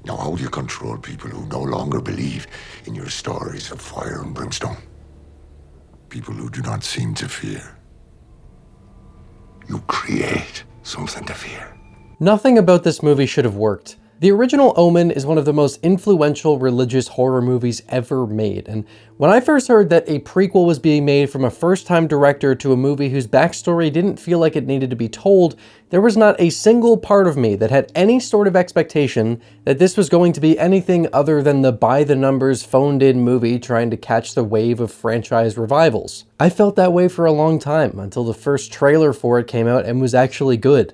Now, how do you control people who no longer believe in your stories of fire and brimstone? People who do not seem to fear. You create something to fear. Nothing about this movie should have worked. The original Omen is one of the most influential religious horror movies ever made, and when I first heard that a prequel was being made from a first-time director to a movie whose backstory didn't feel like it needed to be told, there was not a single part of me that had any sort of expectation that this was going to be anything other than the by-the-numbers, phoned-in movie trying to catch the wave of franchise revivals. I felt that way for a long time, until the first trailer for it came out and was actually good.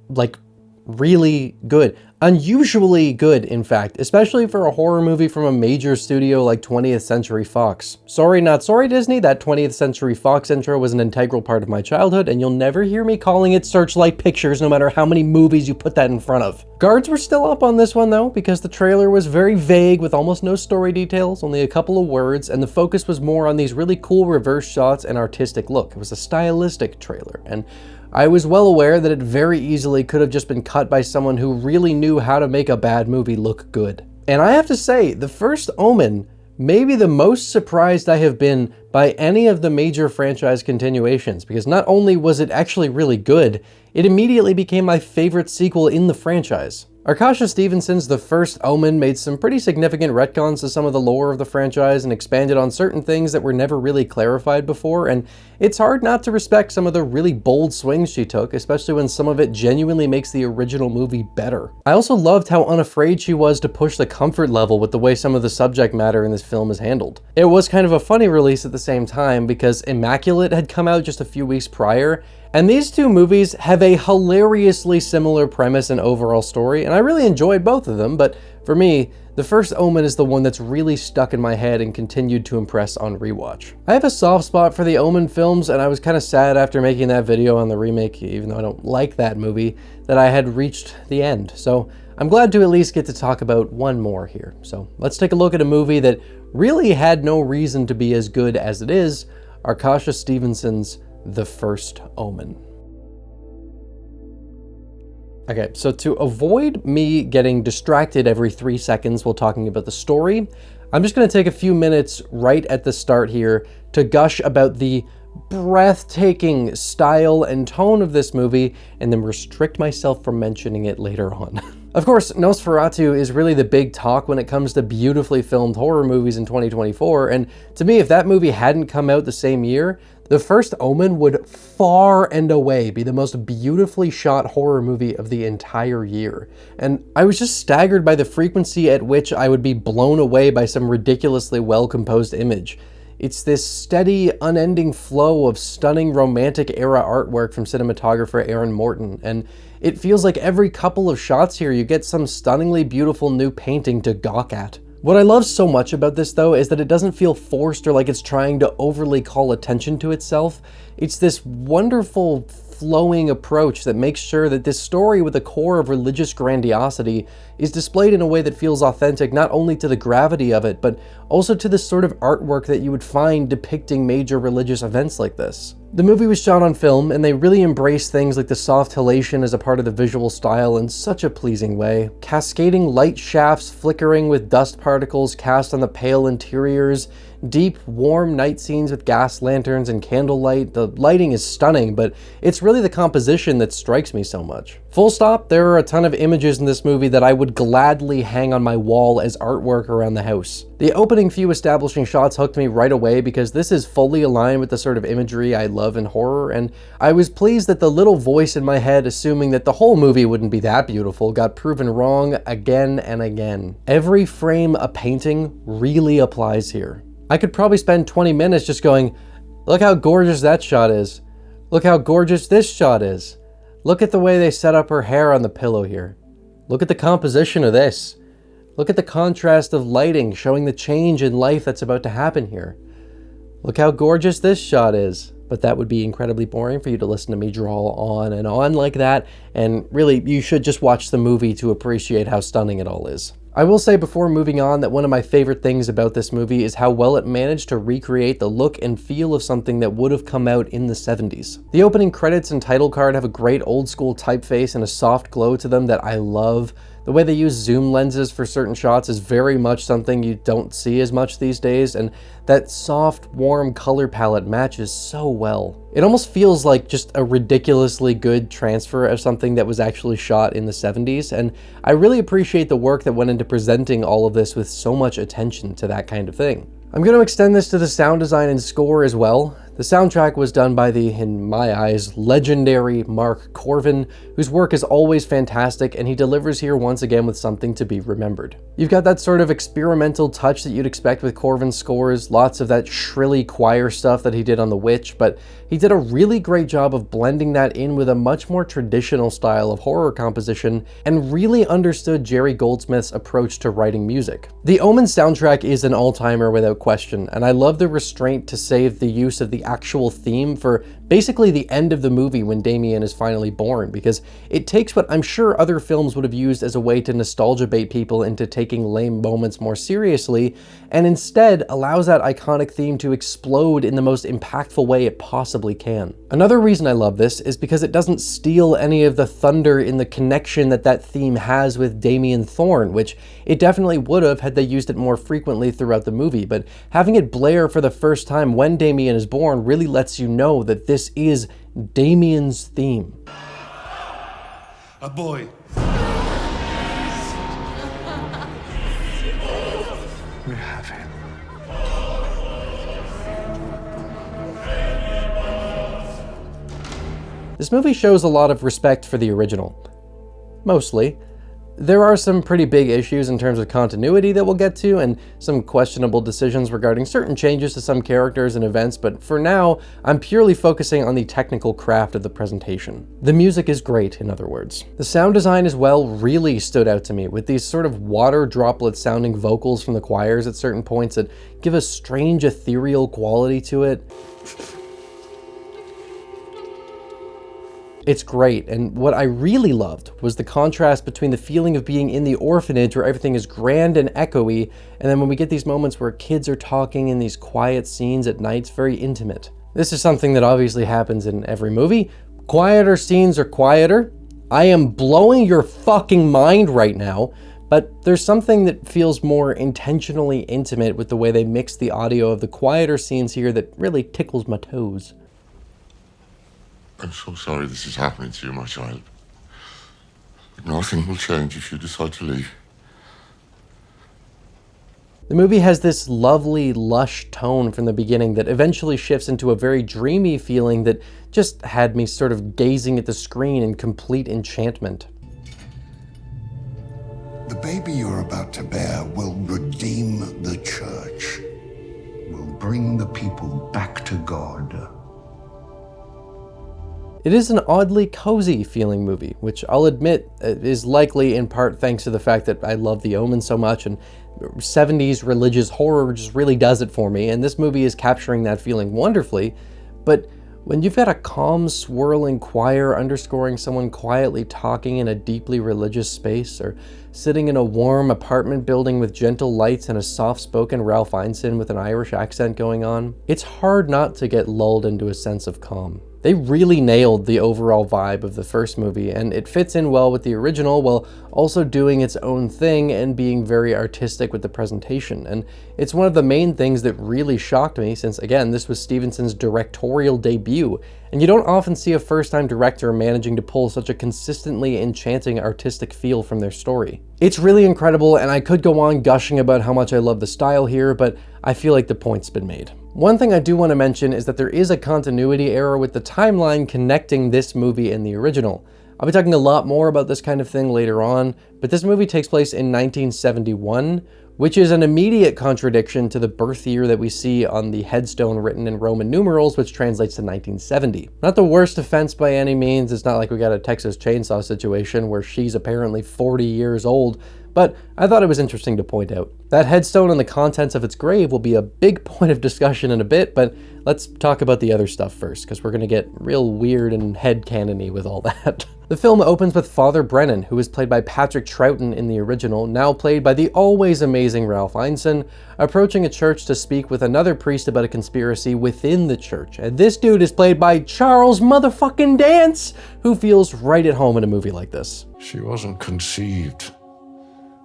Like, really good. Unusually good, in fact, especially for a horror movie from a major studio like 20th Century Fox. Sorry, not sorry, Disney, that 20th Century Fox intro was an integral part of my childhood, and you'll never hear me calling it Searchlight Pictures no matter how many movies you put that in front of. Guards were still up on this one though, because the trailer was very vague with almost no story details, only a couple of words, and the focus was more on these really cool reverse shots and artistic look. It was a stylistic trailer, and I was well aware that it very easily could have just been cut by someone who really knew how to make a bad movie look good. And I have to say, the First Omen may be the most surprised I have been by any of the major franchise continuations, because not only was it actually really good, it immediately became my favorite sequel in the franchise. Arkasha Stevenson's The First Omen made some pretty significant retcons to some of the lore of the franchise and expanded on certain things that were never really clarified before, and it's hard not to respect some of the really bold swings she took, especially when some of it genuinely makes the original movie better. I also loved how unafraid she was to push the comfort level with the way some of the subject matter in this film is handled. It was kind of a funny release at the same time because Immaculate had come out just a few weeks prior, and these two movies have a hilariously similar premise and overall story, and I really enjoyed both of them, but for me, The First Omen is the one that's really stuck in my head and continued to impress on rewatch. I have a soft spot for the Omen films, and I was kind of sad after making that video on the remake, even though I don't like that movie, that I had reached the end. So I'm glad to at least get to talk about one more here. So let's take a look at a movie that really had no reason to be as good as it is, Arkasha Stevenson's The First Omen. Okay, so to avoid me getting distracted every 3 seconds while talking about the story, I'm just going to take a few minutes right at the start here to gush about the breathtaking style and tone of this movie, and then restrict myself from mentioning it later on. Of course, Nosferatu is really the big talk when it comes to beautifully filmed horror movies in 2024, and to me, if that movie hadn't come out the same year, The First Omen would far and away be the most beautifully shot horror movie of the entire year. And I was just staggered by the frequency at which I would be blown away by some ridiculously well-composed image. It's this steady, unending flow of stunning romantic era artwork from cinematographer Aaron Morton, and it feels like every couple of shots here you get some stunningly beautiful new painting to gawk at. What I love so much about this though is that it doesn't feel forced or like it's trying to overly call attention to itself. It's this wonderful flowing approach that makes sure that this story with a core of religious grandiosity is displayed in a way that feels authentic not only to the gravity of it, but also to the sort of artwork that you would find depicting major religious events like this. The movie was shot on film, and they really embrace things like the soft halation as a part of the visual style in such a pleasing way. Cascading light shafts flickering with dust particles cast on the pale interiors, deep, warm night scenes with gas lanterns and candlelight. The lighting is stunning, but it's really the composition that strikes me so much. Full stop, there are a ton of images in this movie that I would gladly hang on my wall as artwork around the house. The opening few establishing shots hooked me right away because this is fully aligned with the sort of imagery I love in horror, and I was pleased that the little voice in my head assuming that the whole movie wouldn't be that beautiful got proven wrong again and again. Every frame a painting really applies here. I could probably spend 20 minutes just going, look how gorgeous that shot is. Look how gorgeous this shot is. Look at the way they set up her hair on the pillow here. Look at the composition of this. Look at the contrast of lighting showing the change in life that's about to happen here. Look how gorgeous this shot is. But that would be incredibly boring for you to listen to me draw on and on like that, and really, you should just watch the movie to appreciate how stunning it all is. I will say before moving on that one of my favorite things about this movie is how well it managed to recreate the look and feel of something that would have come out in the 70s. The opening credits and title card have a great old school typeface and a soft glow to them that I love. The way they use zoom lenses for certain shots is very much something you don't see as much these days, and that soft, warm color palette matches so well. It almost feels like just a ridiculously good transfer of something that was actually shot in the 70s, and I really appreciate the work that went into presenting all of this with so much attention to that kind of thing. I'm going to extend this to the sound design and score as well. The soundtrack was done by the, in my eyes, legendary Mark Corvin, whose work is always fantastic, and he delivers here once again with something to be remembered. You've got that sort of experimental touch that you'd expect with Corvin's scores, lots of that shrilly choir stuff that he did on The Witch, but he did a really great job of blending that in with a much more traditional style of horror composition, and really understood Jerry Goldsmith's approach to writing music. The Omen soundtrack is an all-timer without question, and I love the restraint to save the use of the actual theme for basically the end of the movie when Damien is finally born, because it takes what I'm sure other films would have used as a way to nostalgia bait people into taking lame moments more seriously, and instead allows that iconic theme to explode in the most impactful way it possibly can. Another reason I love this is because it doesn't steal any of the thunder in the connection that that theme has with Damien Thorne, which it definitely would have had they used it more frequently throughout the movie, but having it blare for the first time when Damien is born really lets you know that this is Damien's theme. A boy. We have him. This movie shows a lot of respect for the original. Mostly. There are some pretty big issues in terms of continuity that we'll get to, and some questionable decisions regarding certain changes to some characters and events, but for now, I'm purely focusing on the technical craft of the presentation. The music is great, in other words. The sound design as well really stood out to me, with these sort of water droplet sounding vocals from the choirs at certain points that give a strange ethereal quality to it. It's great, and what I really loved was the contrast between the feeling of being in the orphanage where everything is grand and echoey, and then when we get these moments where kids are talking in these quiet scenes at night, it's very intimate. This is something that obviously happens in every movie. Quieter scenes are quieter. I am blowing your fucking mind right now, but there's something that feels more intentionally intimate with the way they mix the audio of the quieter scenes here that really tickles my toes. I'm so sorry this is happening to you, my child. But nothing will change if you decide to leave. The movie has this lovely, lush tone from the beginning that eventually shifts into a very dreamy feeling that just had me sort of gazing at the screen in complete enchantment. The baby you're about to bear will redeem the church, will bring the people back to God. It is an oddly cozy feeling movie, which I'll admit is likely in part thanks to the fact that I love The Omen so much, and 70s religious horror just really does it for me, and this movie is capturing that feeling wonderfully. But when you've got a calm, swirling choir underscoring someone quietly talking in a deeply religious space, or sitting in a warm apartment building with gentle lights and a soft-spoken Ralph Ineson with an Irish accent going on, it's hard not to get lulled into a sense of calm. They really nailed the overall vibe of the first movie, and it fits in well with the original while also doing its own thing and being very artistic with the presentation. And it's one of the main things that really shocked me since, again, this was Stevenson's directorial debut, and you don't often see a first-time director managing to pull such a consistently enchanting artistic feel from their story. It's really incredible, and I could go on gushing about how much I love the style here, but I feel like the point's been made. One thing I do want to mention is that there is a continuity error with the timeline connecting this movie and the original. I'll be talking a lot more about this kind of thing later on, but this movie takes place in 1971, which is an immediate contradiction to the birth year that we see on the headstone written in Roman numerals, which translates to 1970. Not the worst offense by any means. It's not like we got a Texas Chainsaw situation where she's apparently 40 years old, but I thought it was interesting to point out. That headstone and the contents of its grave will be a big point of discussion in a bit, but let's talk about the other stuff first, because we're going to get real weird and headcanon-y with all that. The film opens with Father Brennan, who was played by Patrick Troughton in the original, now played by the always amazing Ralph Ineson, approaching a church to speak with another priest about a conspiracy within the church. And this dude is played by Charles motherfucking Dance, who feels right at home in a movie like this. She wasn't conceived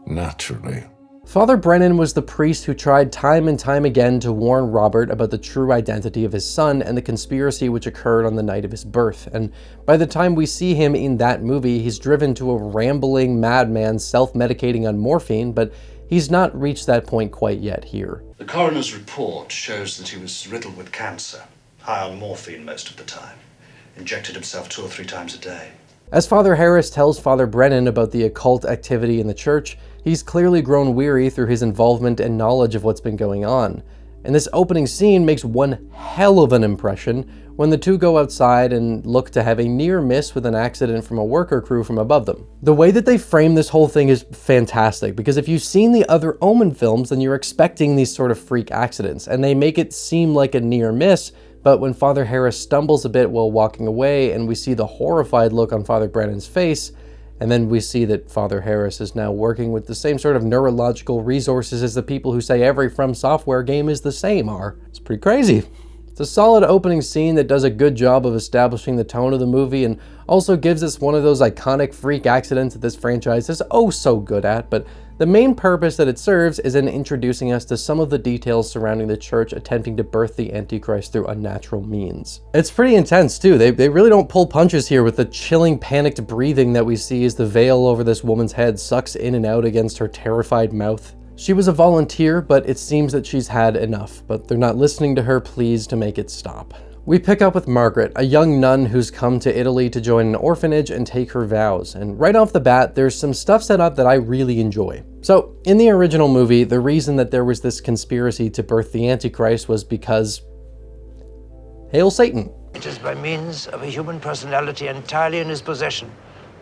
naturally. Father Brennan was the priest who tried time and time again to warn Robert about the true identity of his son and the conspiracy which occurred on the night of his birth. And by the time we see him in that movie, he's driven to a rambling madman self-medicating on morphine, but he's not reached that point quite yet here. The coroner's report shows that he was riddled with cancer, high on morphine most of the time, injected himself 2 or 3 times a day. As Father Harris tells Father Brennan about the occult activity in the church, he's clearly grown weary through his involvement and knowledge of what's been going on. And this opening scene makes one hell of an impression when the two go outside and look to have a near miss with an accident from a worker crew from above them. The way that they frame this whole thing is fantastic, because if you've seen the other Omen films, then you're expecting these sort of freak accidents, and they make it seem like a near miss. But when Father Harris stumbles a bit while walking away and we see the horrified look on Father Brennan's face, and then we see that Father Harris is now working with the same sort of neurological resources as the people who say every From Software game is the same are. It's pretty crazy. It's a solid opening scene that does a good job of establishing the tone of the movie and also gives us one of those iconic freak accidents that this franchise is oh so good at, but the main purpose that it serves is in introducing us to some of the details surrounding the church attempting to birth the Antichrist through unnatural means. It's pretty intense too. They really don't pull punches here with the chilling, panicked breathing that we see as the veil over this woman's head sucks in and out against her terrified mouth. She was a volunteer, but it seems that she's had enough, but they're not listening to her pleas to make it stop. We pick up with Margaret, a young nun who's come to Italy to join an orphanage and take her vows, and right off the bat, there's some stuff set up that I really enjoy. So, in the original movie, the reason that there was this conspiracy to birth the Antichrist was because... Hail Satan! It is by means of a human personality entirely in his possession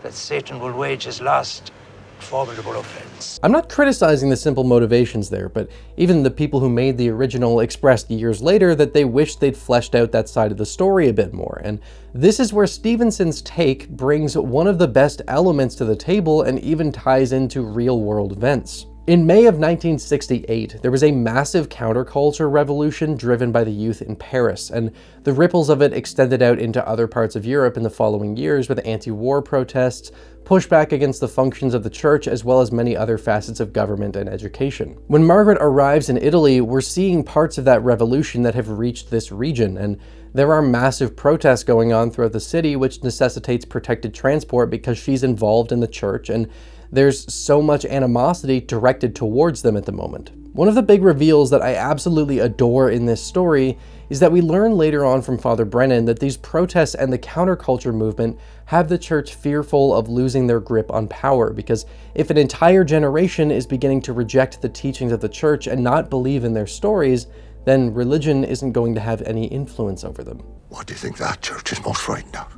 that Satan will wage his last formidable offense. I'm not criticizing the simple motivations there, but even the people who made the original expressed years later that they wished they'd fleshed out that side of the story a bit more, and this is where Stevenson's take brings one of the best elements to the table and even ties into real-world events. In May of 1968, there was a massive counterculture revolution driven by the youth in Paris, and the ripples of it extended out into other parts of Europe in the following years with anti-war protests, pushback against the functions of the church, as well as many other facets of government and education. When Margaret arrives in Italy, we're seeing parts of that revolution that have reached this region, and there are massive protests going on throughout the city, which necessitates protected transport because she's involved in the church, and there's so much animosity directed towards them at the moment. One of the big reveals that I absolutely adore in this story is that we learn later on from Father Brennan that these protests and the counterculture movement have the church fearful of losing their grip on power, because if an entire generation is beginning to reject the teachings of the church and not believe in their stories, then religion isn't going to have any influence over them. What do you think that church is most frightened of?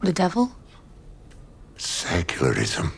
The devil? Secularism.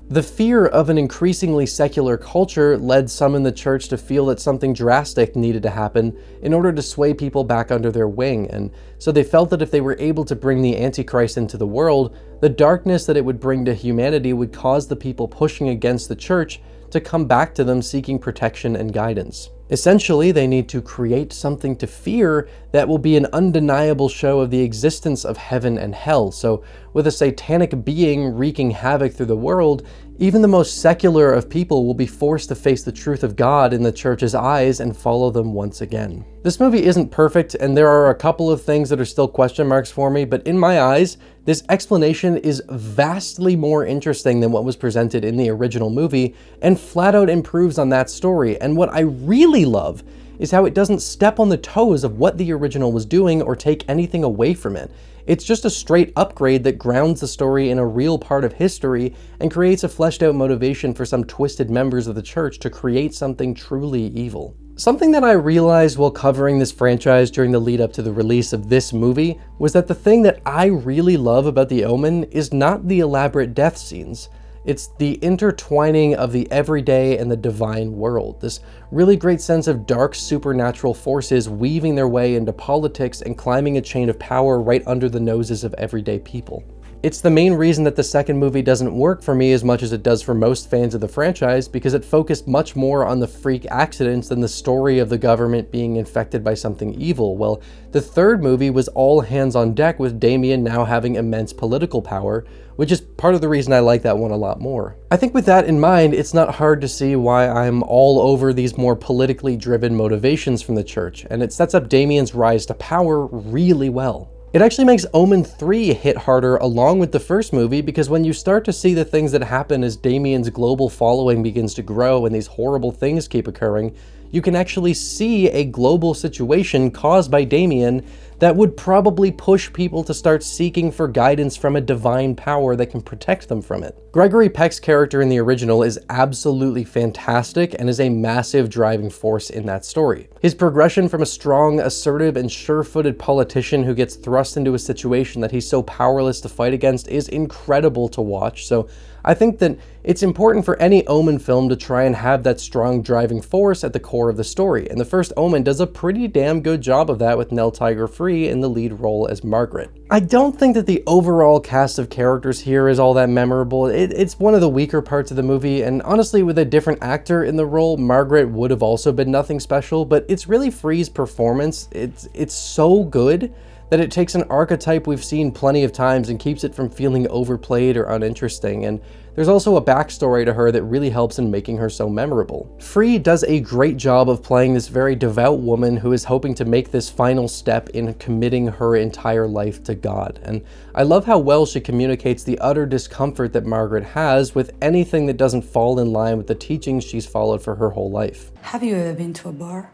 The fear of an increasingly secular culture led some in the church to feel that something drastic needed to happen in order to sway people back under their wing, and so they felt that if they were able to bring the Antichrist into the world, the darkness that it would bring to humanity would cause the people pushing against the church to come back to them seeking protection and guidance. Essentially, they need to create something to fear that will be an undeniable show of the existence of heaven and hell. So with a satanic being wreaking havoc through the world, even the most secular of people will be forced to face the truth of God in the church's eyes and follow them once again. This movie isn't perfect, and there are a couple of things that are still question marks for me, but in my eyes, this explanation is vastly more interesting than what was presented in the original movie, and flat out improves on that story. And what I really love is how it doesn't step on the toes of what the original was doing or take anything away from it. It's just a straight upgrade that grounds the story in a real part of history and creates a fleshed out motivation for some twisted members of the church to create something truly evil. Something that I realized while covering this franchise during the lead up to the release of this movie was that the thing that I really love about The Omen is not the elaborate death scenes. It's the intertwining of the everyday and the divine world. This really great sense of dark supernatural forces weaving their way into politics and climbing a chain of power right under the noses of everyday people. It's the main reason that the second movie doesn't work for me as much as it does for most fans of the franchise, because it focused much more on the freak accidents than the story of the government being infected by something evil. Well, the third movie was all hands on deck, with Damien now having immense political power, which is part of the reason I like that one a lot more. I think with that in mind, it's not hard to see why I'm all over these more politically driven motivations from the church, and it sets up Damien's rise to power really well. It actually makes Omen 3 hit harder along with the first movie, because when you start to see the things that happen as Damien's global following begins to grow and these horrible things keep occurring, you can actually see a global situation caused by Damien that would probably push people to start seeking for guidance from a divine power that can protect them from it. Gregory Peck's character in the original is absolutely fantastic and is a massive driving force in that story. His progression from a strong, assertive, and sure-footed politician who gets thrust into a situation that he's so powerless to fight against is incredible to watch, so I think that it's important for any Omen film to try and have that strong driving force at the core of the story, and the first Omen does a pretty damn good job of that with Nell Tiger-Free in the lead role as Margaret. I don't think that the overall cast of characters here is all that memorable. It's one of the weaker parts of the movie, and honestly, with a different actor in the role, Margaret would have also been nothing special, but it's really Free's performance. It's so good that it takes an archetype we've seen plenty of times and keeps it from feeling overplayed or uninteresting, and there's also a backstory to her that really helps in making her so memorable. Free does a great job of playing this very devout woman who is hoping to make this final step in committing her entire life to God, and I love how well she communicates the utter discomfort that Margaret has with anything that doesn't fall in line with the teachings she's followed for her whole life. Have you ever been to a bar?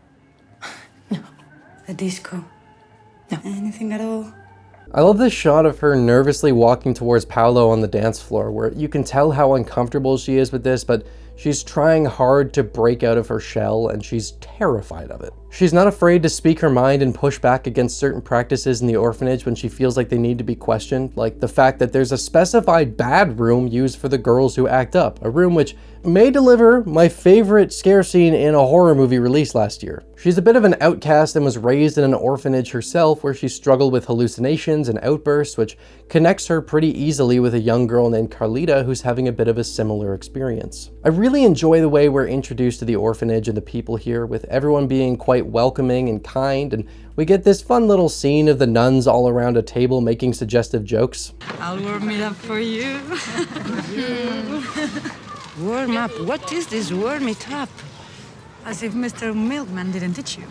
No. A disco? No. Anything at all? I love this shot of her nervously walking towards Paolo on the dance floor, where you can tell how uncomfortable she is with this, but she's trying hard to break out of her shell, and she's terrified of it. She's not afraid to speak her mind and push back against certain practices in the orphanage when she feels like they need to be questioned, like the fact that there's a specified bad room used for the girls who act up, a room which may deliver my favorite scare scene in a horror movie released last year. She's a bit of an outcast and was raised in an orphanage herself, where she struggled with hallucinations and outbursts, which connects her pretty easily with a young girl named Carlita who's having a bit of a similar experience. I really enjoy the way we're introduced to the orphanage and the people here, with everyone being quite welcoming and kind, and we get this fun little scene of the nuns all around a table making suggestive jokes. I'll warm it up for you. Warm up? What is this warm it up? As if Mr. Milkman didn't teach you.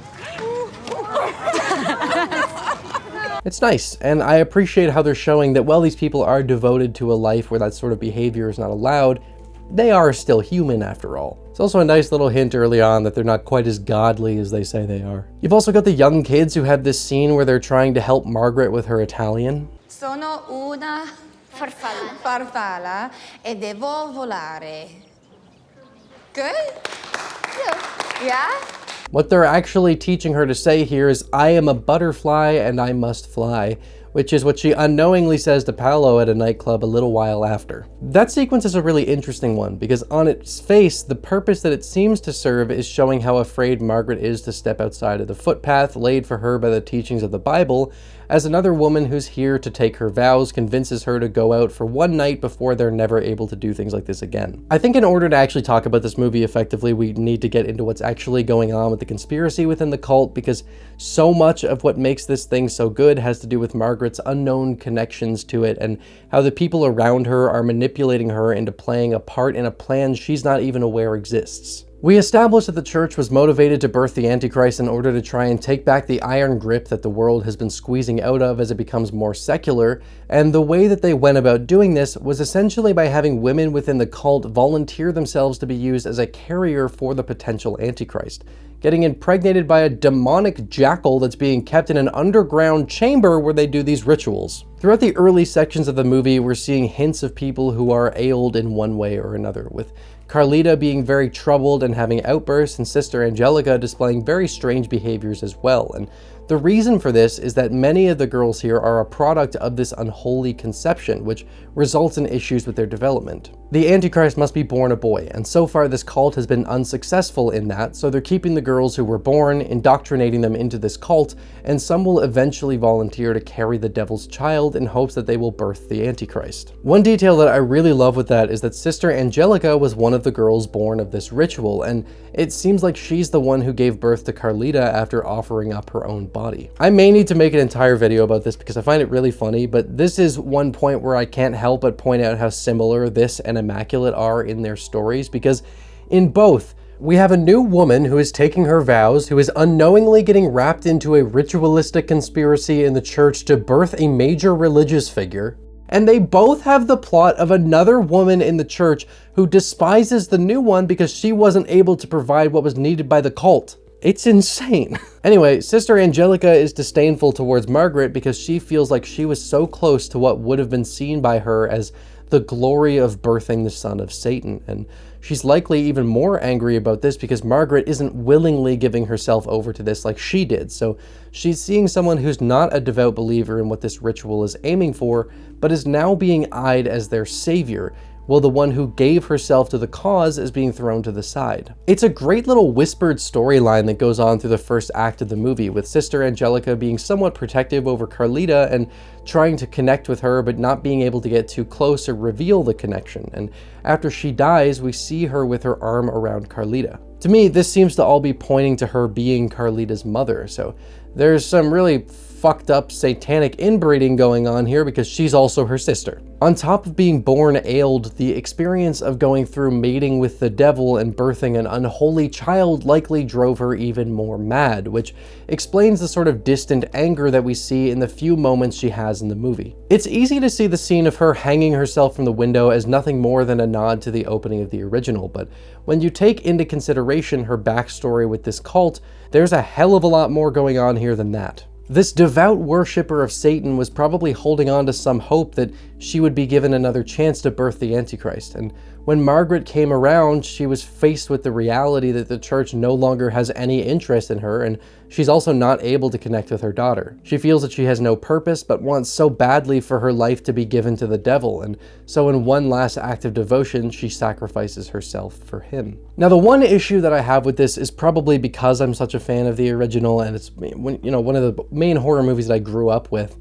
It's nice, and I appreciate how they're showing that while these people are devoted to a life where that sort of behavior is not allowed, they are still human after all. It's also a nice little hint early on that they're not quite as godly as they say they are. You've also got the young kids who have this scene where they're trying to help Margaret with her Italian. Sono una farfalla e devo volare. Good? Yeah? What they're actually teaching her to say here is, I am a butterfly and I must fly, which is what she unknowingly says to Paolo at a nightclub a little while after. That sequence is a really interesting one, because on its face, the purpose that it seems to serve is showing how afraid Margaret is to step outside of the footpath laid for her by the teachings of the Bible, as another woman who's here to take her vows convinces her to go out for one night before they're never able to do things like this again. I think in order to actually talk about this movie effectively, we need to get into what's actually going on with the conspiracy within the cult, because so much of what makes this thing so good has to do with Margaret's unknown connections to it, and how the people around her are manipulating her into playing a part in a plan she's not even aware exists. We established that the church was motivated to birth the Antichrist in order to try and take back the iron grip that the world has been squeezing out of as it becomes more secular, and the way that they went about doing this was essentially by having women within the cult volunteer themselves to be used as a carrier for the potential Antichrist, getting impregnated by a demonic jackal that's being kept in an underground chamber where they do these rituals. Throughout the early sections of the movie, we're seeing hints of people who are ailed in one way or another, with Carlita being very troubled and having outbursts, and Sister Angelica displaying very strange behaviors as well. And The reason for this is that many of the girls here are a product of this unholy conception, which results in issues with their development. The Antichrist must be born a boy, and so far this cult has been unsuccessful in that, so they're keeping the girls who were born, indoctrinating them into this cult, and some will eventually volunteer to carry the devil's child in hopes that they will birth the Antichrist. One detail that I really love with that is that Sister Angelica was one of the girls born of this ritual, and it seems like she's the one who gave birth to Carlita after offering up her own body. I may need to make an entire video about this because I find it really funny, but this is one point where I can't help but point out how similar this and Immaculate are in their stories, because in both, we have a new woman who is taking her vows, who is unknowingly getting wrapped into a ritualistic conspiracy in the church to birth a major religious figure, and they both have the plot of another woman in the church who despises the new one because she wasn't able to provide what was needed by the cult. It's insane. Anyway, Sister Angelica is disdainful towards Margaret because she feels like she was so close to what would have been seen by her as the glory of birthing the son of Satan, and she's likely even more angry about this because Margaret isn't willingly giving herself over to this like she did, so she's seeing someone who's not a devout believer in what this ritual is aiming for, but is now being eyed as their savior, while the one who gave herself to the cause is being thrown to the side. It's a great little whispered storyline that goes on through the first act of the movie, with Sister Angelica being somewhat protective over Carlita and trying to connect with her but not being able to get too close or reveal the connection, and after she dies we see her with her arm around Carlita. To me, this seems to all be pointing to her being Carlita's mother, so there's some really fucked up satanic inbreeding going on here because she's also her sister. On top of being born ailed, the experience of going through mating with the devil and birthing an unholy child likely drove her even more mad, which explains the sort of distant anger that we see in the few moments she has in the movie. It's easy to see the scene of her hanging herself from the window as nothing more than a nod to the opening of the original, but when you take into consideration her backstory with this cult, there's a hell of a lot more going on here than that. This devout worshipper of Satan was probably holding on to some hope that she would be given another chance to birth the Antichrist, and when Margaret came around, she was faced with the reality that the church no longer has any interest in her, and she's also not able to connect with her daughter. She feels that she has no purpose, but wants so badly for her life to be given to the devil, and so in one last act of devotion, she sacrifices herself for him. Now, the one issue that I have with this is probably because I'm such a fan of the original, and it's, you know, one of the main horror movies that I grew up with,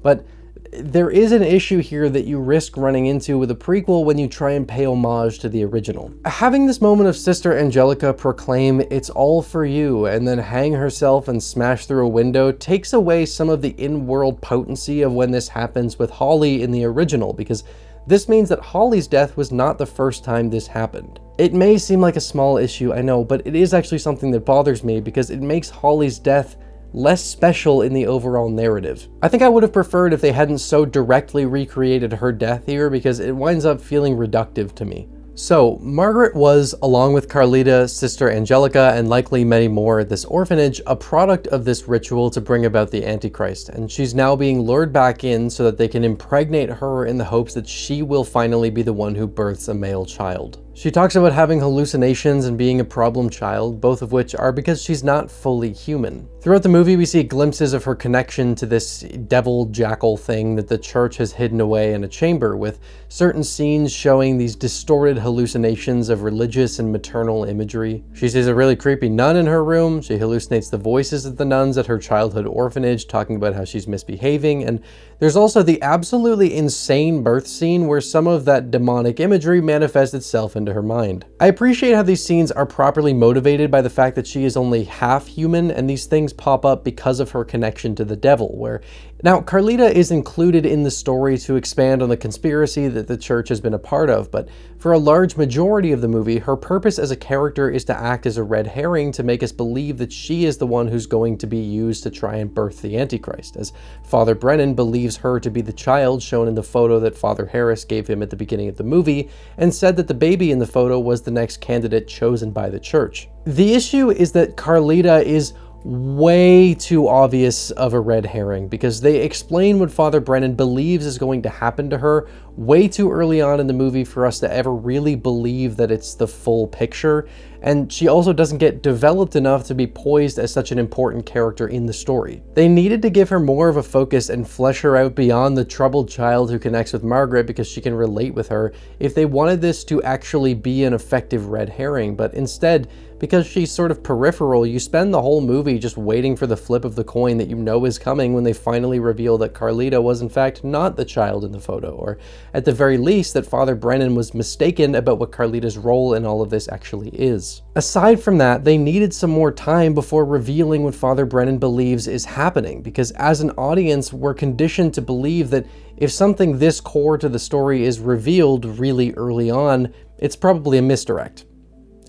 but there is an issue here that you risk running into with a prequel when you try and pay homage to the original. Having this moment of Sister Angelica proclaim "it's all for you" and then hang herself and smash through a window takes away some of the in-world potency of when this happens with Holly in the original, because this means that Holly's death was not the first time this happened. It may seem like a small issue, I know, but it is actually something that bothers me because it makes Holly's death less special in the overall narrative. I think I would have preferred if they hadn't so directly recreated her death here because it winds up feeling reductive to me. So, Margaret was, along with Carlita, Sister Angelica, and likely many more at this orphanage, a product of this ritual to bring about the Antichrist, and she's now being lured back in so that they can impregnate her in the hopes that she will finally be the one who births a male child. She talks about having hallucinations and being a problem child, both of which are because she's not fully human. Throughout the movie, we see glimpses of her connection to this devil jackal thing that the church has hidden away in a chamber, with certain scenes showing these distorted hallucinations of religious and maternal imagery. She sees a really creepy nun in her room, she hallucinates the voices of the nuns at her childhood orphanage talking about how she's misbehaving, and there's also the absolutely insane birth scene where some of that demonic imagery manifests itself into her mind. I appreciate how these scenes are properly motivated by the fact that she is only half human, and these things pop up because of her connection to the devil, where now Carlita is included in the story to expand on the conspiracy that the church has been a part of, but for a large majority of the movie, her purpose as a character is to act as a red herring to make us believe that she is the one who's going to be used to try and birth the Antichrist, as Father Brennan believes her to be the child shown in the photo that Father Harris gave him at the beginning of the movie, and said that the baby in the photo was the next candidate chosen by the church. The issue is that Carlita is way too obvious of a red herring because they explain what Father Brennan believes is going to happen to her way too early on in the movie for us to ever really believe that it's the full picture, and she also doesn't get developed enough to be poised as such an important character in the story. They needed to give her more of a focus and flesh her out beyond the troubled child who connects with Margaret because she can relate with her if they wanted this to actually be an effective red herring, but instead, because she's sort of peripheral, you spend the whole movie just waiting for the flip of the coin that you know is coming when they finally reveal that Carlita was in fact not the child in the photo, or at the very least that Father Brennan was mistaken about what Carlita's role in all of this actually is. Aside from that, they needed some more time before revealing what Father Brennan believes is happening, because as an audience, we're conditioned to believe that if something this core to the story is revealed really early on, it's probably a misdirect.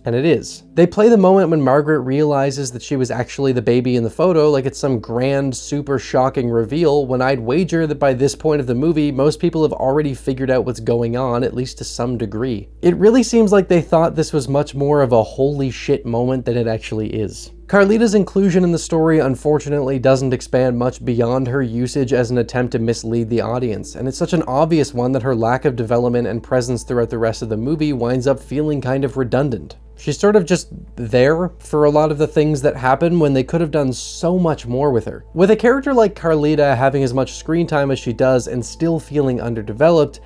And it is. They play the moment when Margaret realizes that she was actually the baby in the photo like it's some grand, super shocking reveal, when I'd wager that by this point of the movie, most people have already figured out what's going on, at least to some degree. It really seems like they thought this was much more of a holy shit moment than it actually is. Carlita's inclusion in the story unfortunately doesn't expand much beyond her usage as an attempt to mislead the audience, and it's such an obvious one that her lack of development and presence throughout the rest of the movie winds up feeling kind of redundant. She's sort of just there for a lot of the things that happen when they could have done so much more with her. With a character like Carlita having as much screen time as she does and still feeling underdeveloped,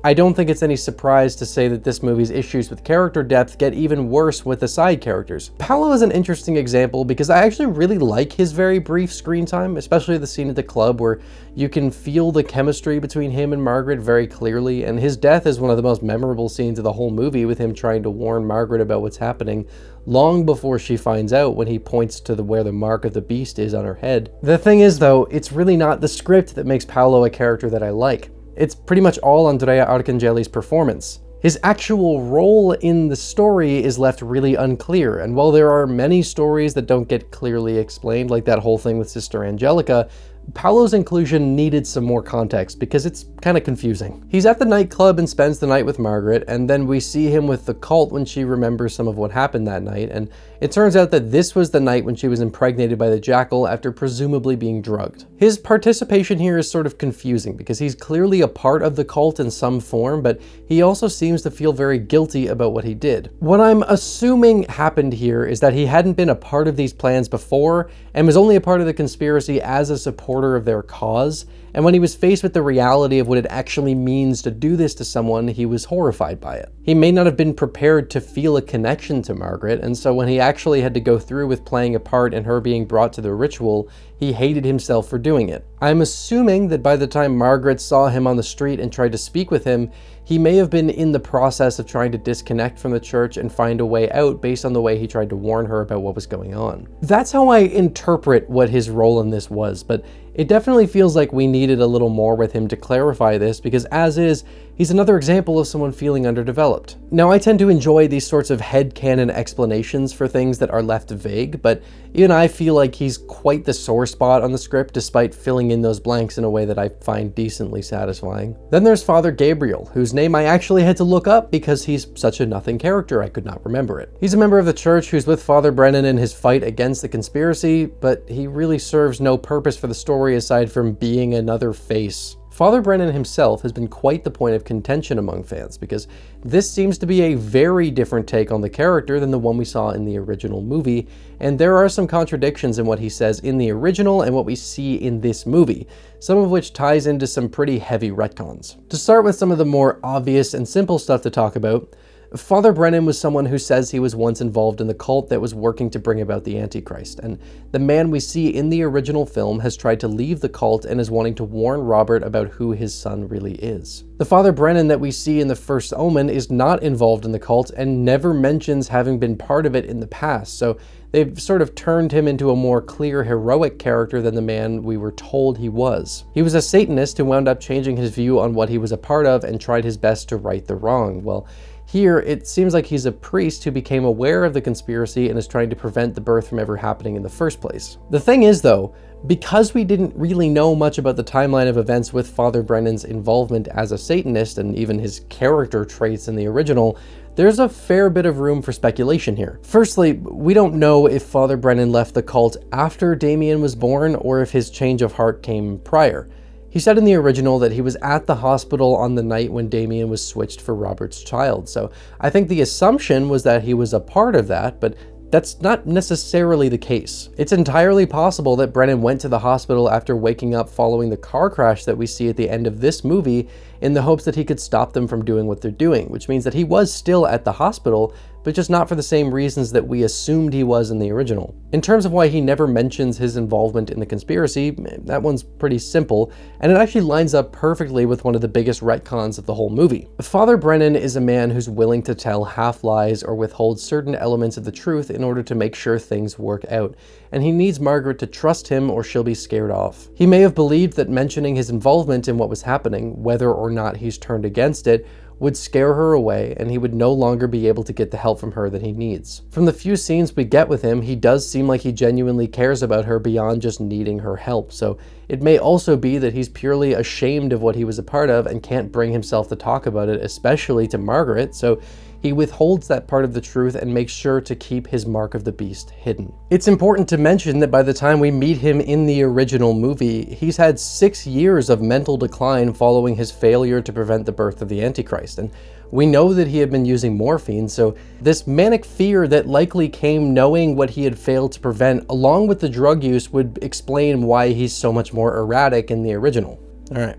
I don't think it's any surprise to say that this movie's issues with character depth get even worse with the side characters. Paolo is an interesting example because I actually really like his very brief screen time, especially the scene at the club where you can feel the chemistry between him and Margaret very clearly, and his death is one of the most memorable scenes of the whole movie, with him trying to warn Margaret about what's happening long before she finds out when he points to where the mark of the beast is on her head. The thing is though, it's really not the script that makes Paolo a character that I like. It's pretty much all Andrea Arcangeli's performance. His actual role in the story is left really unclear, and while there are many stories that don't get clearly explained, like that whole thing with Sister Angelica, Paolo's inclusion needed some more context because it's kind of confusing. He's at the nightclub and spends the night with Margaret, and then we see him with the cult when she remembers some of what happened that night, and it turns out that this was the night when she was impregnated by the jackal after presumably being drugged. His participation here is sort of confusing because he's clearly a part of the cult in some form, but he also seems to feel very guilty about what he did. What I'm assuming happened here is that he hadn't been a part of these plans before and was only a part of the conspiracy as a supporter of their cause, and when he was faced with the reality of what it actually means to do this to someone, he was horrified by it. He may not have been prepared to feel a connection to Margaret, and so when he actually had to go through with playing a part in her being brought to the ritual, he hated himself for doing it. I'm assuming that by the time Margaret saw him on the street and tried to speak with him, he may have been in the process of trying to disconnect from the church and find a way out based on the way he tried to warn her about what was going on. That's how I interpret what his role in this was, but it definitely feels like we needed a little more with him to clarify this, because as is, he's another example of someone feeling underdeveloped. Now, I tend to enjoy these sorts of headcanon explanations for things that are left vague, but even I feel like he's quite the sore spot on the script despite filling in those blanks in a way that I find decently satisfying. Then there's Father Gabriel, whose name I actually had to look up because he's such a nothing character I could not remember it. He's a member of the church who's with Father Brennan in his fight against the conspiracy, but he really serves no purpose for the story aside from being another face. Father Brennan himself has been quite the point of contention among fans, because this seems to be a very different take on the character than the one we saw in the original movie, and there are some contradictions in what he says in the original and what we see in this movie, some of which ties into some pretty heavy retcons. To start with some of the more obvious and simple stuff to talk about, Father Brennan was someone who says he was once involved in the cult that was working to bring about the Antichrist, and the man we see in the original film has tried to leave the cult and is wanting to warn Robert about who his son really is. The Father Brennan that we see in the First Omen is not involved in the cult and never mentions having been part of it in the past, so they've sort of turned him into a more clear, heroic character than the man we were told he was. He was a Satanist who wound up changing his view on what he was a part of and tried his best to right the wrong. Well, here, it seems like he's a priest who became aware of the conspiracy and is trying to prevent the birth from ever happening in the first place. The thing is, though, because we didn't really know much about the timeline of events with Father Brennan's involvement as a Satanist and even his character traits in the original, there's a fair bit of room for speculation here. Firstly, we don't know if Father Brennan left the cult after Damien was born or if his change of heart came prior. He said in the original that he was at the hospital on the night when Damien was switched for Robert's child, so I think the assumption was that he was a part of that, but that's not necessarily the case. It's entirely possible that Brennan went to the hospital after waking up following the car crash that we see at the end of this movie in the hopes that he could stop them from doing what they're doing, which means that he was still at the hospital, but just not for the same reasons that we assumed he was in the original. In terms of why he never mentions his involvement in the conspiracy, that one's pretty simple, and it actually lines up perfectly with one of the biggest retcons of the whole movie. Father Brennan is a man who's willing to tell half-lies or withhold certain elements of the truth in order to make sure things work out, and he needs Margaret to trust him or she'll be scared off. He may have believed that mentioning his involvement in what was happening, whether or not he's turned against it, would scare her away and he would no longer be able to get the help from her that he needs. From the few scenes we get with him, he does seem like he genuinely cares about her beyond just needing her help, so it may also be that he's purely ashamed of what he was a part of and can't bring himself to talk about it, especially to Margaret, so he withholds that part of the truth and makes sure to keep his mark of the beast hidden. It's important to mention that by the time we meet him in the original movie, he's had 6 years of mental decline following his failure to prevent the birth of the Antichrist, and we know that he had been using morphine, so this manic fear that likely came knowing what he had failed to prevent, along with the drug use, would explain why he's so much more erratic in the original. Alright.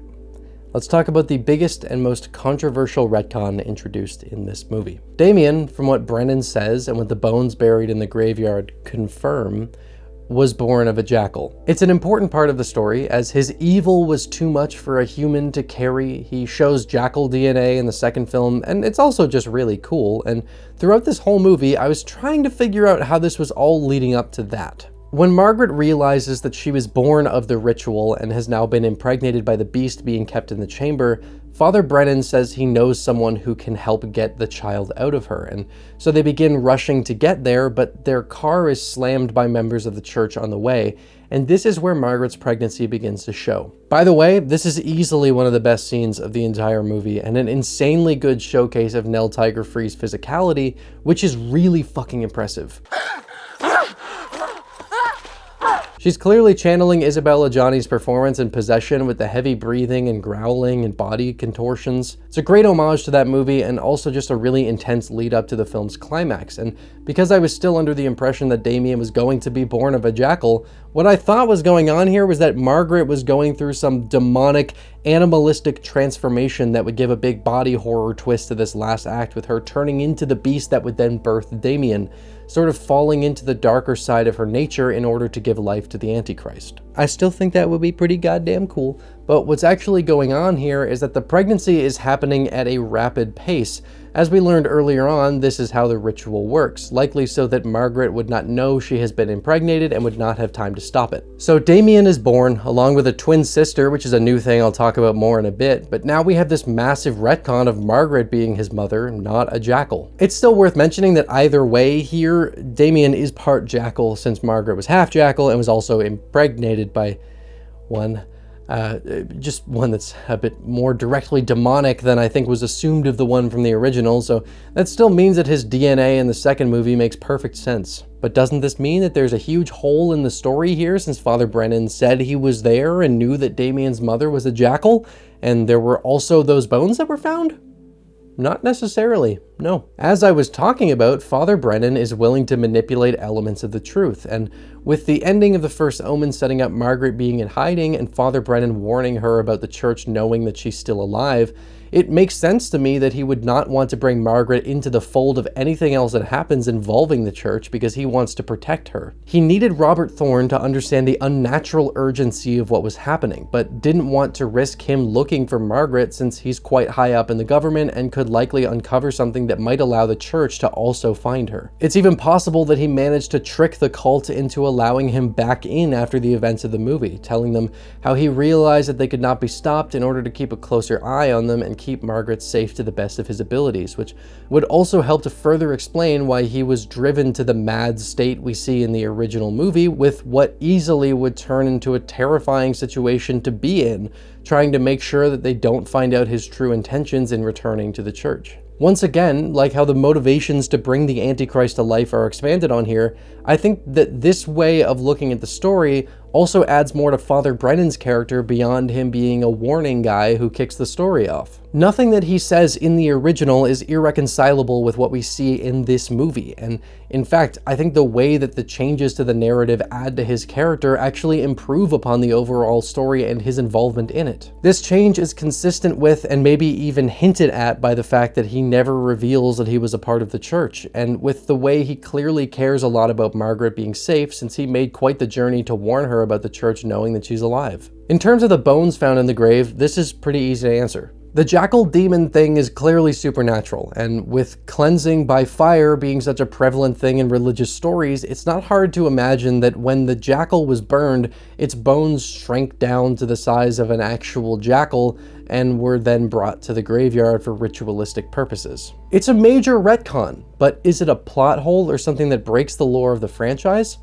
Let's talk about the biggest and most controversial retcon introduced in this movie. Damien, from what Brennan says and what the bones buried in the graveyard confirm, was born of a jackal. It's an important part of the story, as his evil was too much for a human to carry. He shows jackal DNA in the second film, and it's also just really cool, and throughout this whole movie, I was trying to figure out how this was all leading up to that. When Margaret realizes that she was born of the ritual and has now been impregnated by the beast being kept in the chamber, Father Brennan says he knows someone who can help get the child out of her, and so they begin rushing to get there, but their car is slammed by members of the church on the way, and this is where Margaret's pregnancy begins to show. By the way, this is easily one of the best scenes of the entire movie, and an insanely good showcase of Nell Tiger Free's physicality, which is really fucking impressive. She's clearly channeling Isabella Johnny's performance in Possession with the heavy breathing and growling and body contortions. It's a great homage to that movie and also just a really intense lead up to the film's climax. And because I was still under the impression that Damien was going to be born of a jackal, what I thought was going on here was that Margaret was going through some demonic, animalistic transformation that would give a big body horror twist to this last act, with her turning into the beast that would then birth Damien, sort of falling into the darker side of her nature in order to give life to the Antichrist. I still think that would be pretty goddamn cool, but what's actually going on here is that the pregnancy is happening at a rapid pace. As we learned earlier on, this is how the ritual works, likely so that Margaret would not know she has been impregnated and would not have time to stop it. So Damien is born, along with a twin sister, which is a new thing I'll talk about more in a bit, but now we have this massive retcon of Margaret being his mother, not a jackal. It's still worth mentioning that either way here, Damien is part jackal, since Margaret was half jackal and was also impregnated by one. Just one that's a bit more directly demonic than I think was assumed of the one from the original, so that still means that his DNA in the second movie makes perfect sense. But doesn't this mean that there's a huge hole in the story here, since Father Brennan said he was there and knew that Damien's mother was a jackal, and there were also those bones that were found? Not necessarily, no. As I was talking about, Father Brennan is willing to manipulate elements of the truth, and with the ending of the First Omen setting up Margaret being in hiding and Father Brennan warning her about the church knowing that she's still alive, it makes sense to me that he would not want to bring Margaret into the fold of anything else that happens involving the church because he wants to protect her. He needed Robert Thorne to understand the unnatural urgency of what was happening, but didn't want to risk him looking for Margaret since he's quite high up in the government and could likely uncover something that might allow the church to also find her. It's even possible that he managed to trick the cult into allowing him back in after the events of the movie, telling them how he realized that they could not be stopped in order to keep a closer eye on them and keep Margaret safe to the best of his abilities, which would also help to further explain why he was driven to the mad state we see in the original movie, with what easily would turn into a terrifying situation to be in, trying to make sure that they don't find out his true intentions in returning to the church. Once again, like how the motivations to bring the Antichrist to life are expanded on here, I think that this way of looking at the story also adds more to Father Brennan's character beyond him being a warning guy who kicks the story off. Nothing that he says in the original is irreconcilable with what we see in this movie, and in fact, I think the way that the changes to the narrative add to his character actually improve upon the overall story and his involvement in it. This change is consistent with, and maybe even hinted at by the fact that he never reveals that he was a part of the church, and with the way he clearly cares a lot about Margaret being safe since he made quite the journey to warn her about the church knowing that she's alive. In terms of the bones found in the grave, this is pretty easy to answer. The jackal demon thing is clearly supernatural, and with cleansing by fire being such a prevalent thing in religious stories, it's not hard to imagine that when the jackal was burned, its bones shrank down to the size of an actual jackal and were then brought to the graveyard for ritualistic purposes. It's a major retcon, but is it a plot hole or something that breaks the lore of the franchise?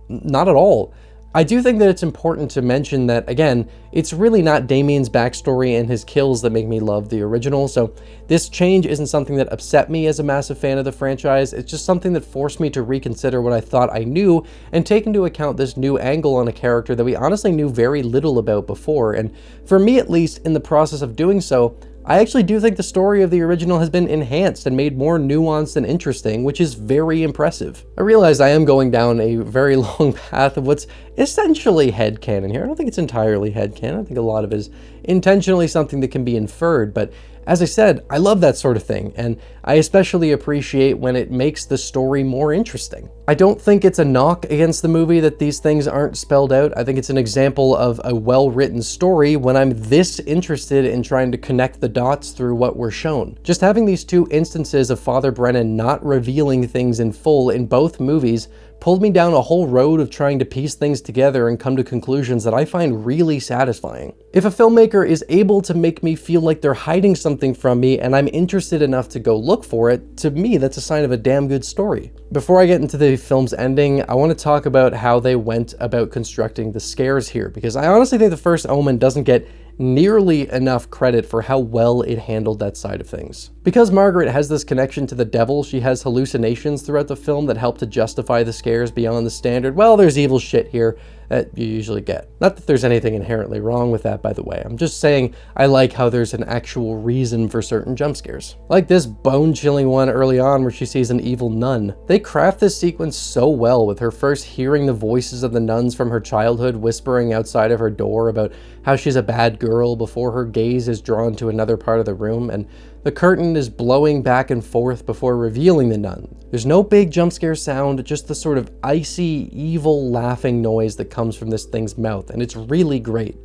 Not at all. I do think that it's important to mention that, again, it's really not Damien's backstory and his kills that make me love the original, so this change isn't something that upset me as a massive fan of the franchise. It's just something that forced me to reconsider what I thought I knew and take into account this new angle on a character that we honestly knew very little about before, and for me at least, in the process of doing so, I actually do think the story of the original has been enhanced and made more nuanced and interesting, which is very impressive. I realize I am going down a very long path of what's essentially headcanon here. I don't think it's entirely headcanon. I think a lot of it is intentionally something that can be inferred, but as I said, I love that sort of thing, and I especially appreciate when it makes the story more interesting. I don't think it's a knock against the movie that these things aren't spelled out. I think it's an example of a well-written story when I'm this interested in trying to connect the dots through what we're shown. Just having these two instances of Father Brennan not revealing things in full in both movies pulled me down a whole road of trying to piece things together and come to conclusions that I find really satisfying. If a filmmaker is able to make me feel like they're hiding something from me and I'm interested enough to go look for it, to me that's a sign of a damn good story. Before I get into the film's ending, I want to talk about how they went about constructing the scares here, because I honestly think the First Omen doesn't get nearly enough credit for how well it handled that side of things. Because Margaret has this connection to the devil, she has hallucinations throughout the film that help to justify the scares beyond the standard, well, there's evil shit here, that you usually get. Not that there's anything inherently wrong with that, by the way. I'm just saying I like how there's an actual reason for certain jump scares. Like this bone-chilling one early on where she sees an evil nun. They craft this sequence so well, with her first hearing the voices of the nuns from her childhood whispering outside of her door about how she's a bad girl before her gaze is drawn to another part of the room, and the curtain is blowing back and forth before revealing the nun. There's no big jump scare sound, just the sort of icy, evil laughing noise that comes from this thing's mouth, and it's really great.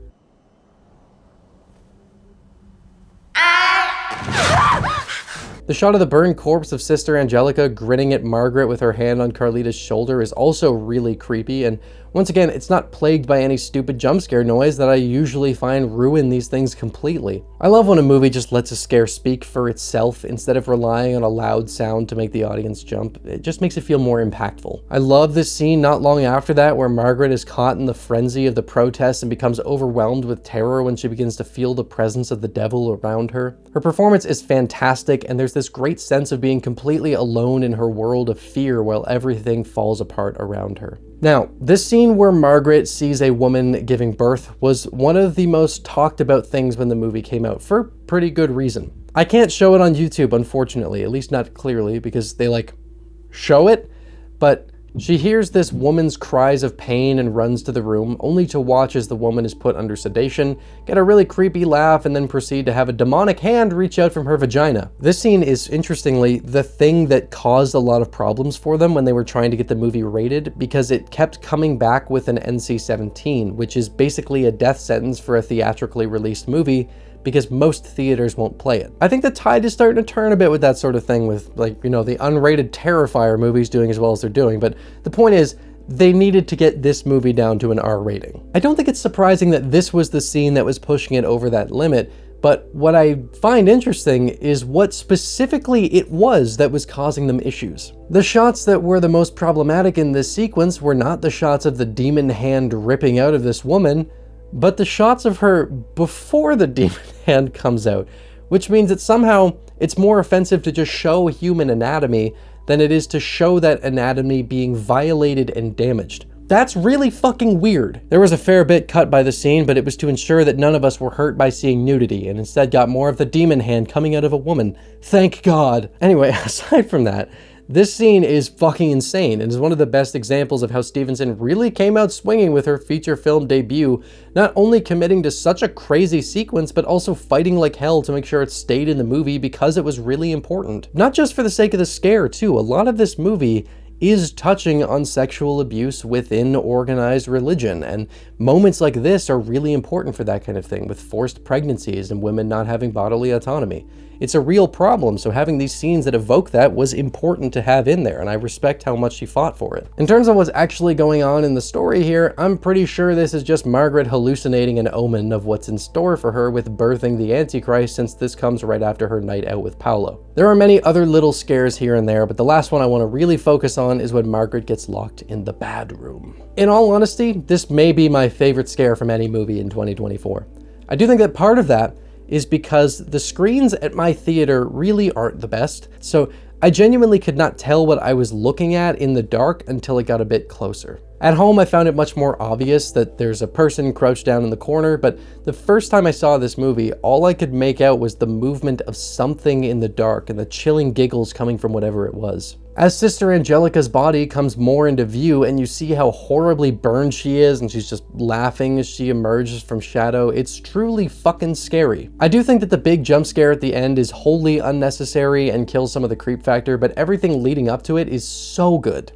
The shot of the burned corpse of Sister Angelica grinning at Margaret with her hand on Carlita's shoulder is also really creepy, and once again, it's not plagued by any stupid jump scare noise that I usually find ruin these things completely. I love when a movie just lets a scare speak for itself instead of relying on a loud sound to make the audience jump. It just makes it feel more impactful. I love this scene not long after that where Margaret is caught in the frenzy of the protests and becomes overwhelmed with terror when she begins to feel the presence of the devil around her. Her performance is fantastic, and there's this great sense of being completely alone in her world of fear while everything falls apart around her. Now, this scene where Margaret sees a woman giving birth was one of the most talked about things when the movie came out, for pretty good reason. I can't show it on YouTube, unfortunately, at least not clearly, because they show it, but she hears this woman's cries of pain and runs to the room, only to watch as the woman is put under sedation, get a really creepy laugh, and then proceed to have a demonic hand reach out from her vagina. This scene is, interestingly, the thing that caused a lot of problems for them when they were trying to get the movie rated, because it kept coming back with an NC-17, which is basically a death sentence for a theatrically released movie, because most theaters won't play it. I think the tide is starting to turn a bit with that sort of thing with, the unrated Terrifier movies doing as well as they're doing, but the point is, they needed to get this movie down to an R rating. I don't think it's surprising that this was the scene that was pushing it over that limit, but what I find interesting is what specifically it was that was causing them issues. The shots that were the most problematic in this sequence were not the shots of the demon hand ripping out of this woman, but the shots of her before the demon hand comes out, which means that somehow it's more offensive to just show human anatomy than it is to show that anatomy being violated and damaged. That's really fucking weird. There was a fair bit cut by the scene, but it was to ensure that none of us were hurt by seeing nudity, and instead got more of the demon hand coming out of a woman. Thank God. Anyway, aside from that, this scene is fucking insane and is one of the best examples of how Stevenson really came out swinging with her feature film debut, not only committing to such a crazy sequence, but also fighting like hell to make sure it stayed in the movie because it was really important. Not just for the sake of the scare too, a lot of this movie is touching on sexual abuse within organized religion, and moments like this are really important for that kind of thing, with forced pregnancies and women not having bodily autonomy. It's a real problem, so having these scenes that evoke that was important to have in there, and I respect how much she fought for it. In terms of what's actually going on in the story here, I'm pretty sure this is just Margaret hallucinating an omen of what's in store for her with birthing the Antichrist, since this comes right after her night out with Paolo. There are many other little scares here and there, but the last one I want to really focus on is when Margaret gets locked in the bad room. In all honesty, this may be my favorite scare from any movie in 2024. I do think that part of that is because the screens at my theater really aren't the best, so I genuinely could not tell what I was looking at in the dark until it got a bit closer. At home, I found it much more obvious that there's a person crouched down in the corner, but the first time I saw this movie, all I could make out was the movement of something in the dark and the chilling giggles coming from whatever it was. As Sister Angelica's body comes more into view and you see how horribly burned she is and she's just laughing as she emerges from shadow, it's truly fucking scary. I do think that the big jump scare at the end is wholly unnecessary and kills some of the creep factor, but everything leading up to it is so good.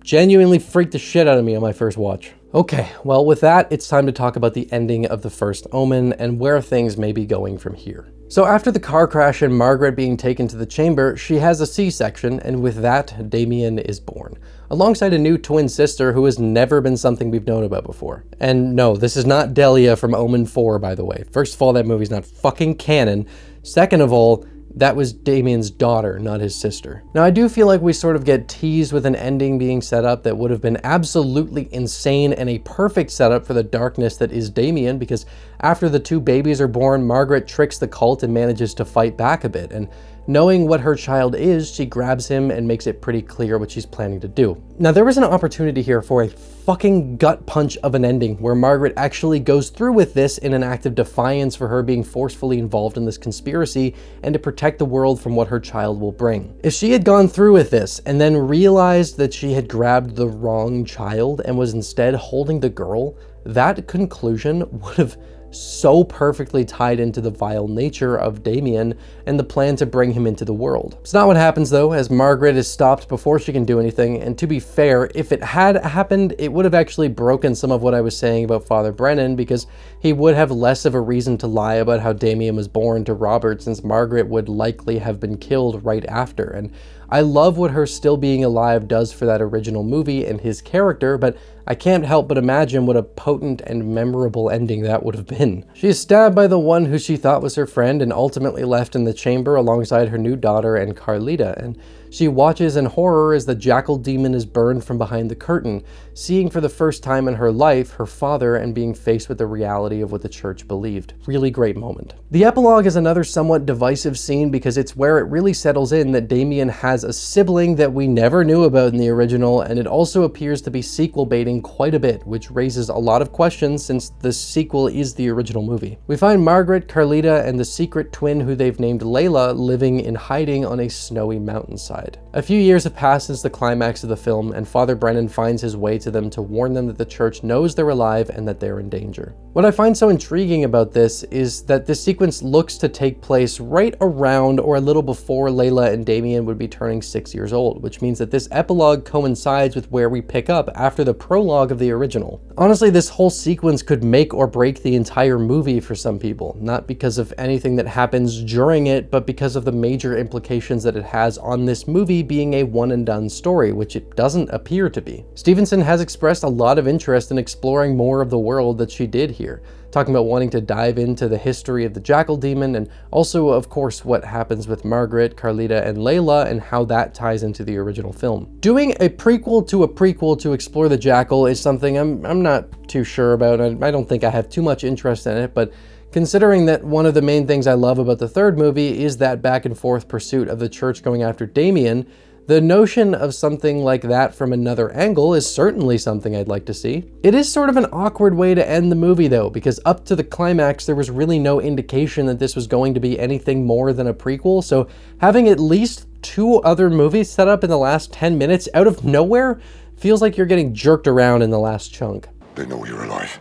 Genuinely freaked the shit out of me on my first watch. Okay, well with that, it's time to talk about the ending of The First Omen and where things may be going from here. So after the car crash and Margaret being taken to the chamber, she has a C-section, and with that, Damien is born, alongside a new twin sister who has never been something we've known about before. And no, this is not Delia from Omen 4, by the way. First of all, that movie's not fucking canon. Second of all, that was Damien's daughter, not his sister. Now, I do feel like we sort of get teased with an ending being set up that would have been absolutely insane and a perfect setup for the darkness that is Damien, because after the two babies are born, Margaret tricks the cult and manages to fight back a bit, and knowing what her child is, she grabs him and makes it pretty clear what she's planning to do. Now, there was an opportunity here for a fucking gut punch of an ending where Margaret actually goes through with this in an act of defiance for her being forcefully involved in this conspiracy and to protect the world from what her child will bring. If she had gone through with this and then realized that she had grabbed the wrong child and was instead holding the girl, that conclusion would have so perfectly tied into the vile nature of Damien and the plan to bring him into the world. It's not what happens though, as Margaret is stopped before she can do anything, and to be fair, if it had happened, it would have actually broken some of what I was saying about Father Brennan, because he would have less of a reason to lie about how Damien was born to Robert, since Margaret would likely have been killed right after. And I love what her still being alive does for that original movie and his character, but I can't help but imagine what a potent and memorable ending that would have been. She is stabbed by the one who she thought was her friend and ultimately left in the chamber alongside her new daughter and Carlita, and she watches in horror as the jackal demon is burned from behind the curtain, seeing for the first time in her life her father and being faced with the reality of what the church believed. Really great moment. The epilogue is another somewhat divisive scene because it's where it really settles in that Damien has a sibling that we never knew about in the original, and it also appears to be sequel baiting quite a bit, which raises a lot of questions since the sequel is the original movie. We find Margaret, Carlita, and the secret twin who they've named Layla living in hiding on a snowy mountainside. A few years have passed since the climax of the film, and Father Brennan finds his way to them to warn them that the church knows they're alive and that they're in danger. What I find so intriguing about this is that this sequence looks to take place right around or a little before Layla and Damien would be turning 6 years old, which means that this epilogue coincides with where we pick up after the prologue of the original. Honestly, this whole sequence could make or break the entire movie for some people, not because of anything that happens during it, but because of the major implications that it has on this movie being a one and done story, which it doesn't appear to be. Stevenson has expressed a lot of interest in exploring more of the world that she did here, talking about wanting to dive into the history of the jackal demon and also, of course, what happens with Margaret, Carlita, and Layla and how that ties into the original film. Doing a prequel to explore the jackal is something I'm not too sure about. I don't think I have too much interest in it, but considering that one of the main things I love about the third movie is that back and forth pursuit of the church going after Damien, The notion of something like that from another angle is certainly something I'd like to see. It is sort of an awkward way to end the movie though, because up to the climax there was really no indication that this was going to be anything more than a prequel, so having at least 2 other movies set up in the last 10 minutes out of nowhere feels like you're getting jerked around in the last chunk. They know you're alive.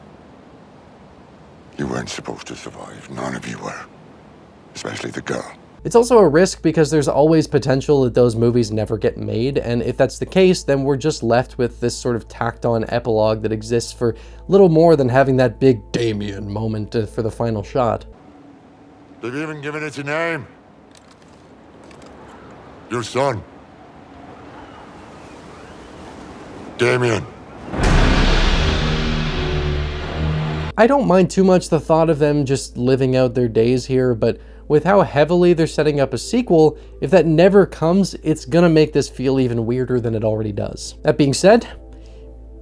You weren't supposed to survive. None of you were. Especially the girl. It's also a risk because there's always potential that those movies never get made, and if that's the case, then we're just left with this sort of tacked-on epilogue that exists for little more than having that big Damien moment for the final shot. They've even given it a name. Your son. Damien. I don't mind too much the thought of them just living out their days here, but with how heavily they're setting up a sequel, if that never comes, it's gonna make this feel even weirder than it already does. That being said,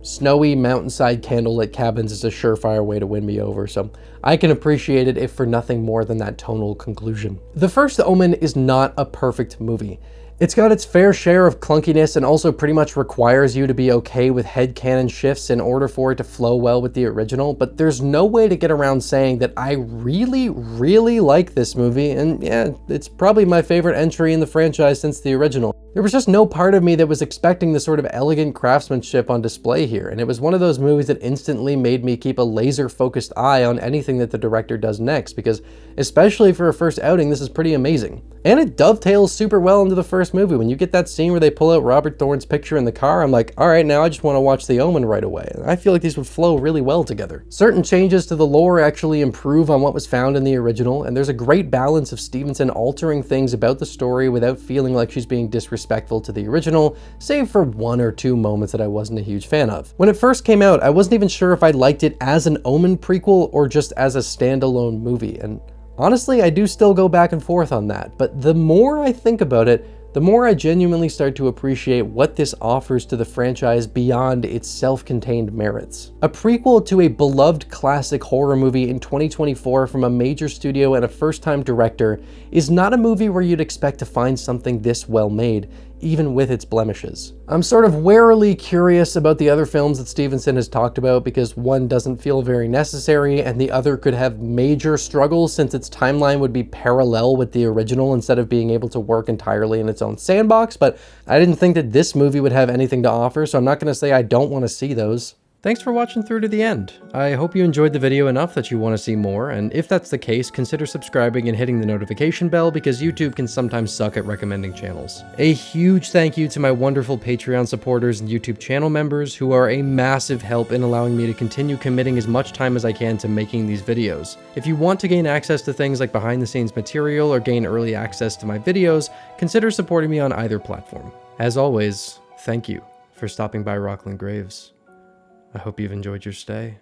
snowy mountainside candlelit cabins is a surefire way to win me over, so I can appreciate it if for nothing more than that tonal conclusion. The First Omen is not a perfect movie. It's got its fair share of clunkiness and also pretty much requires you to be okay with headcanon shifts in order for it to flow well with the original, but there's no way to get around saying that I really, really like this movie, and yeah, it's probably my favorite entry in the franchise since the original. There was just no part of me that was expecting the sort of elegant craftsmanship on display here, and it was one of those movies that instantly made me keep a laser-focused eye on anything that the director does next, because especially for a first outing, this is pretty amazing. And it dovetails super well into the first movie. When you get that scene where they pull out Robert Thorne's picture in the car, I'm like, all right, now I just want to watch The Omen right away. And I feel like these would flow really well together. Certain changes to the lore actually improve on what was found in the original, and there's a great balance of Stevenson altering things about the story without feeling like she's being disrespectful to the original, save for 1 or 2 moments that I wasn't a huge fan of. When it first came out, I wasn't even sure if I liked it as an Omen prequel or just as a standalone movie, and honestly, I do still go back and forth on that, but the more I think about it, the more I genuinely start to appreciate what this offers to the franchise beyond its self-contained merits. A prequel to a beloved classic horror movie in 2024 from a major studio and a first-time director is not a movie where you'd expect to find something this well made, even with its blemishes. I'm sort of warily curious about the other films that Stevenson has talked about because one doesn't feel very necessary and the other could have major struggles since its timeline would be parallel with the original instead of being able to work entirely in its own sandbox, but I didn't think that this movie would have anything to offer, so I'm not going to say I don't want to see those. Thanks for watching through to the end. I hope you enjoyed the video enough that you want to see more, and if that's the case, consider subscribing and hitting the notification bell because YouTube can sometimes suck at recommending channels. A huge thank you to my wonderful Patreon supporters and YouTube channel members who are a massive help in allowing me to continue committing as much time as I can to making these videos. If you want to gain access to things like behind the scenes material or gain early access to my videos, consider supporting me on either platform. As always, thank you for stopping by Rocklin Graves. I hope you've enjoyed your stay.